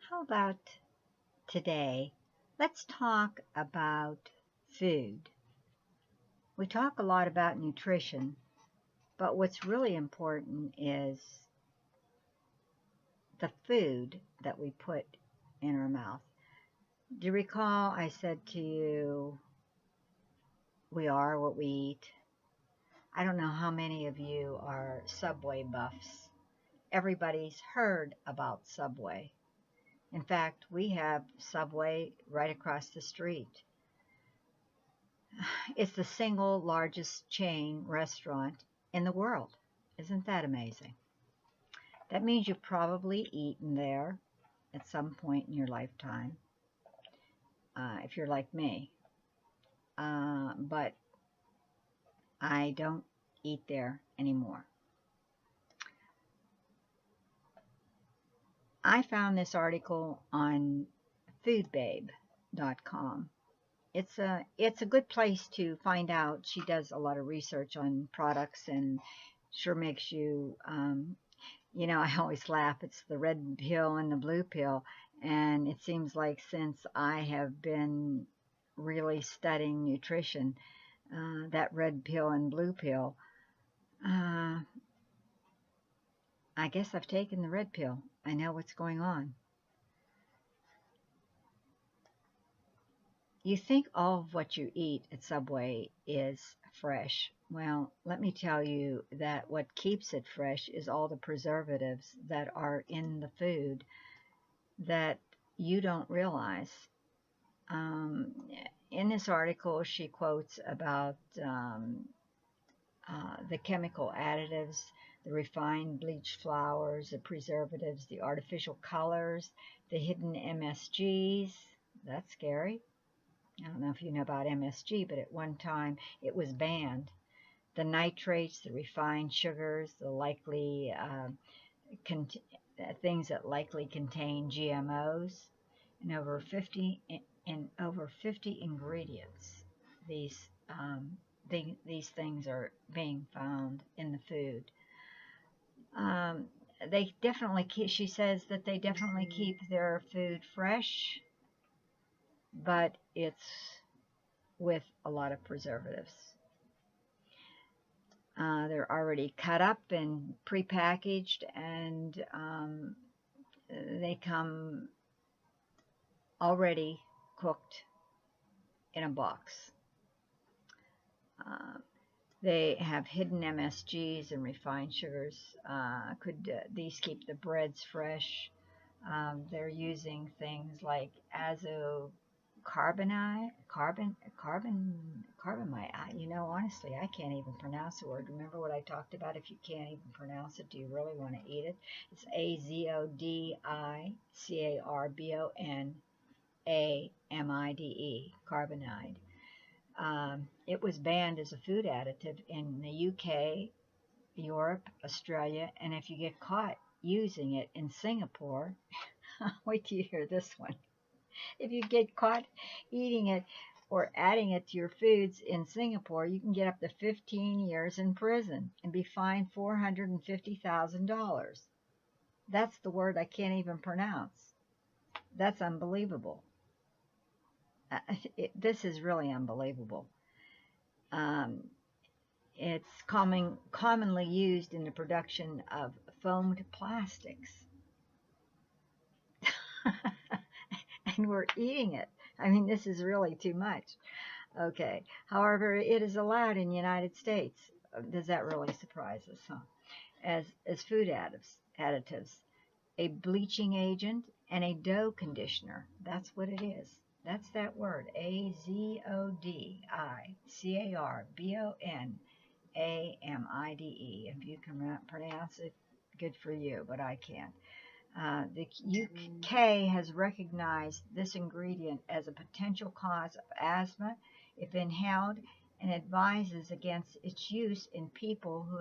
How about today? Let's talk about food. We talk a lot about nutrition, but what's really important is the food that we put in our mouth. Do you recall I said to you, we are what we eat? I don't know how many of you are Subway buffs. Everybody's heard about Subway. In fact, we have Subway right across the street. It's the single largest chain restaurant in the world. Isn't that amazing? That means you've probably eaten there at some point in your lifetime, if you're like me. But I don't eat there anymore. I found this article on foodbabe.com. It's a good place to find out. She does a lot of research on products and sure makes you, I always laugh. It's the red pill and the blue pill. And it seems like since I have been really studying nutrition, that red pill and blue pill, I guess I've taken the red pill. I know what's going on. You think all of what you eat at Subway is fresh. Well, let me tell you that what keeps it fresh is all the preservatives that are in the food that you don't realize. Um, in this article, she quotes about the chemical additives, the refined bleached flours, the preservatives, the artificial colors, the hidden MSGs. That's scary. I don't know if you know about MSG, but at one time it was banned. The nitrates, the refined sugars, the likely things that likely contain GMOs, and over 50 ingredients. These these things are being found in the food. They definitely keep, she says that they definitely keep their food fresh, but it's with a lot of preservatives. They're already cut up and prepackaged, and they come already cooked in a box. They have hidden MSGs and refined sugars. Could these keep the breads fresh? They're using things like carbamide. Honestly, I can't even pronounce the word. Remember what I talked about? If you can't even pronounce it, do you really want to eat it? It's AZODICARBONAMIDE, carbamide. It was banned as a food additive in the UK, Europe, Australia, and if you get caught using it in Singapore, wait till you hear this one. If you get caught eating it or adding it to your foods in Singapore, you can get up to 15 years in prison and be fined $450,000. That's the word I can't even pronounce. That's unbelievable. This is really unbelievable. It's commonly used in the production of foamed plastics. And we're eating it. I mean, this is really too much. Okay. However, it is allowed in the United States. Does that really surprise us, huh? As food additives, a bleaching agent, and a dough conditioner. That's what it is. That's that word, AZODICARBONAMIDE. If you can pronounce it, good for you, but I can't. The UK has recognized this ingredient as a potential cause of asthma if inhaled and advises against its use in people who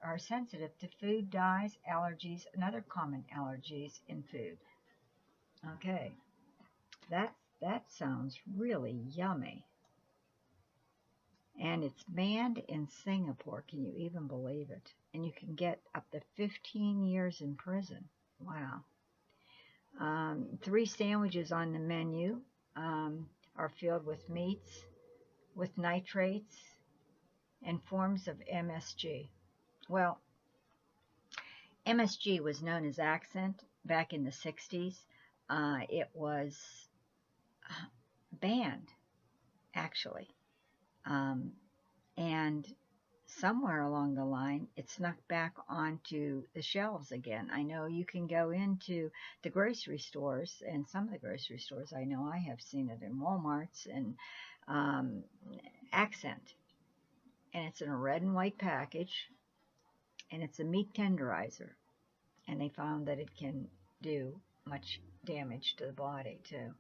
are sensitive to food dyes, allergies, and other common allergies in food. Okay, that sounds really yummy. And it's banned in Singapore. Can you even believe it? And you can get up to 15 years in prison. Wow. 3 sandwiches on the menu are filled with meats, with nitrates, and forms of MSG. Well, MSG was known as accent back in the 60s. It was banned, actually. Um, and somewhere along the line, it snuck back onto the shelves again. I know you can go into the grocery stores, and some of the grocery stores I know I have seen it in Walmart's and um, Accent. And it's in a red and white package, and it's a meat tenderizer. And they found that it can do much damage to the body, too.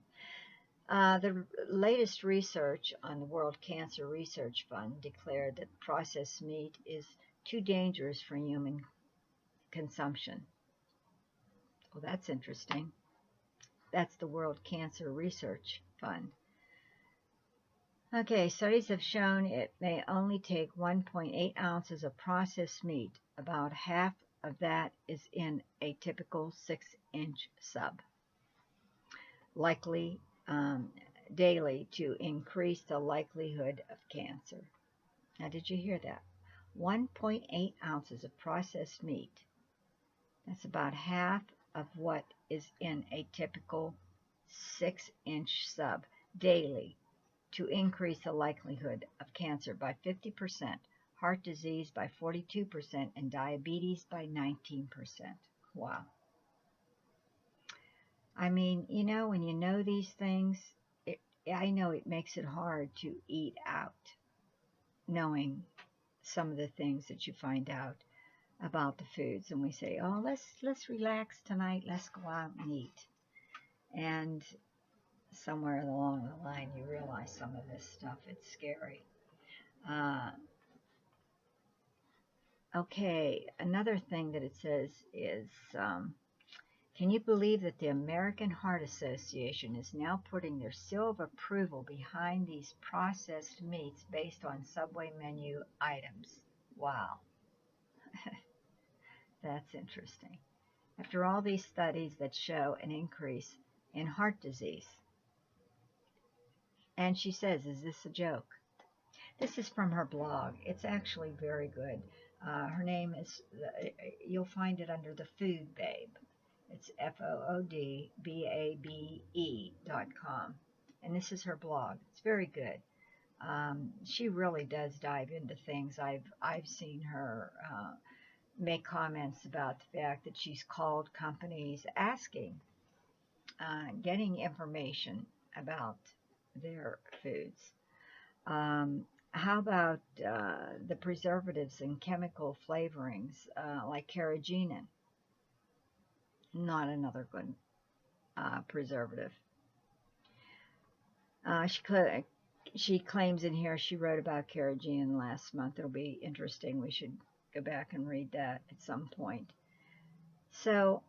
The latest research on the World Cancer Research Fund declared that processed meat is too dangerous for human consumption. Well, that's interesting. That's the World Cancer Research Fund. Okay, studies have shown it may only take 1.8 ounces of processed meat. About half of that is in a typical 6-inch sub. Likely daily to increase the likelihood of cancer. Now, did you hear that? 1.8 ounces of processed meat. That's about half of what is in a typical 6-inch sub daily to increase the likelihood of cancer by 50%, heart disease by 42%, and diabetes by 19%. Wow. I mean, when you know these things, I know it makes it hard to eat out, knowing some of the things that you find out about the foods. And we say, oh, let's relax tonight. Let's go out and eat. And somewhere along the line, you realize some of this stuff, it's scary. Okay, another thing that it says is, can you believe that the American Heart Association is now putting their seal of approval behind these processed meats based on Subway menu items? Wow. That's interesting. After all these studies that show an increase in heart disease. And she says, is this a joke? This is from her blog. It's actually very good. Her name is, you'll find it under the Foodbabe. It's FOODBABE.com. And this is her blog. It's very good. She really does dive into things. I've seen her make comments about the fact that she's called companies asking, getting information about their foods. How about the preservatives and chemical flavorings like carrageenan? Not another good preservative. She claims in here she wrote about carrageenan last month. It'll be interesting. We should go back and read that at some point. So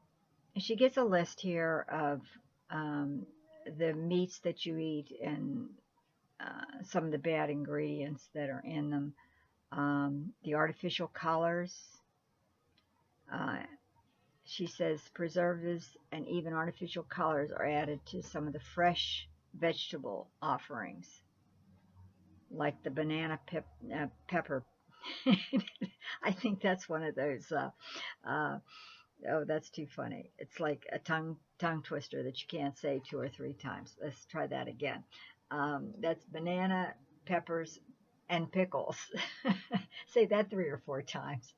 she gives a list here of the meats that you eat and some of the bad ingredients that are in them. The artificial colors. She says preservatives and even artificial colors are added to some of the fresh vegetable offerings, like the banana pepper. I think that's one of those. Oh, that's too funny. It's like a tongue twister that you can't say 2 or 3 times. Let's try that again. That's banana, peppers, and pickles. Say that 3 or 4 times.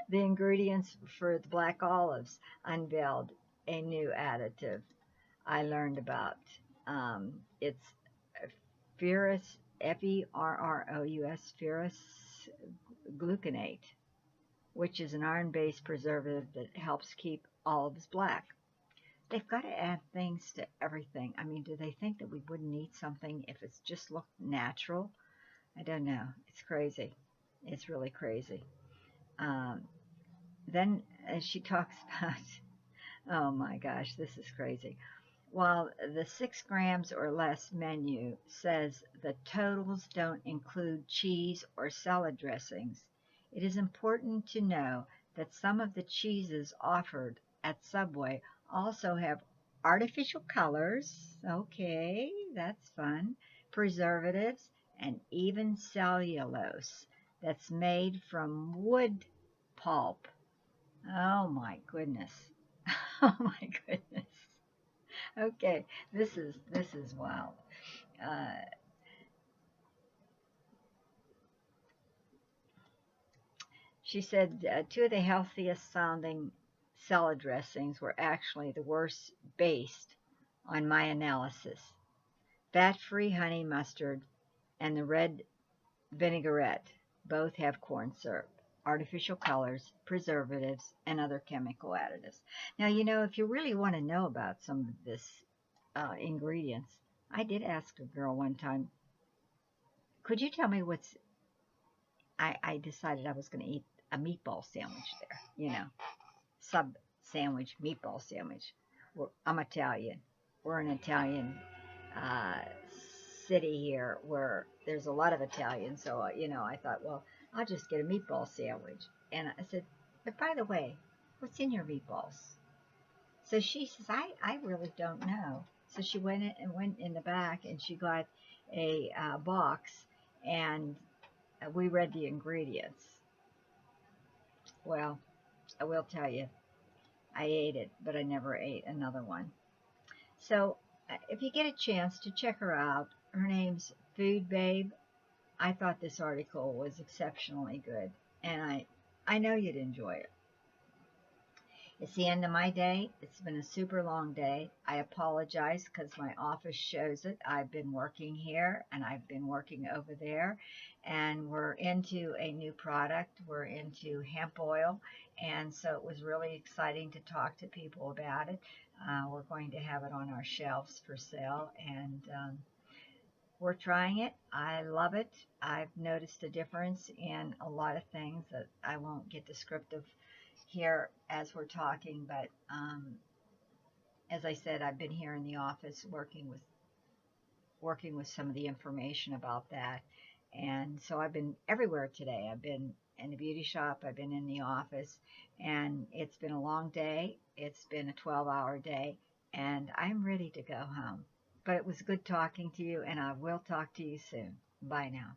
The ingredients for the black olives unveiled a new additive I learned about. It's ferrous, Ferrous, ferrous gluconate, which is an iron-based preservative that helps keep olives black. They've got to add things to everything. I mean, do they think that we wouldn't eat something if it's just looked natural? I don't know. It's crazy. It's really crazy. Then she talks about, oh my gosh, this is crazy. While the 6 grams or less menu says the totals don't include cheese or salad dressings, it is important to know that some of the cheeses offered at Subway also have artificial colors. Okay, that's fun. Preservatives and even cellulose that's made from wood pulp. Oh my goodness. Oh my goodness. Okay, this is wild. Uh, she said two of the healthiest sounding salad dressings were actually the worst based on my analysis. Fat-free honey mustard and the red vinaigrette both have corn syrup, artificial colors, preservatives, and other chemical additives. Now, if you really want to know about some of this ingredients, I did ask a girl one time, could you tell me I decided I was going to eat a meatball sandwich there, sub sandwich, meatball sandwich. I'm Italian. We're an Italian uh, city here where there's a lot of Italians. So, I thought, well, I'll just get a meatball sandwich. And I said, but by the way, what's in your meatballs? So she says, I really don't know. So she went in the back and she got a box and we read the ingredients. Well, I will tell you, I ate it, but I never ate another one. So if you get a chance to check her out, her name's Foodbabe. I thought this article was exceptionally good, and I know you'd enjoy it. It's the end of my day. It's been a super long day. I apologize because my office shows it. I've been working here and I've been working over there, and we're into a new product. We're into hemp oil, and so it was really exciting to talk to people about it. We're going to have it on our shelves for sale, and we're trying it. I love it. I've noticed a difference in a lot of things that I won't get descriptive here as we're talking, but as I said, I've been here in the office working with some of the information about that, and so I've been everywhere today. I've been in the beauty shop, I've been in the office, and it's been a long day. It's been a 12-hour day, and I'm ready to go home. But it was good talking to you, and I will talk to you soon. Bye now.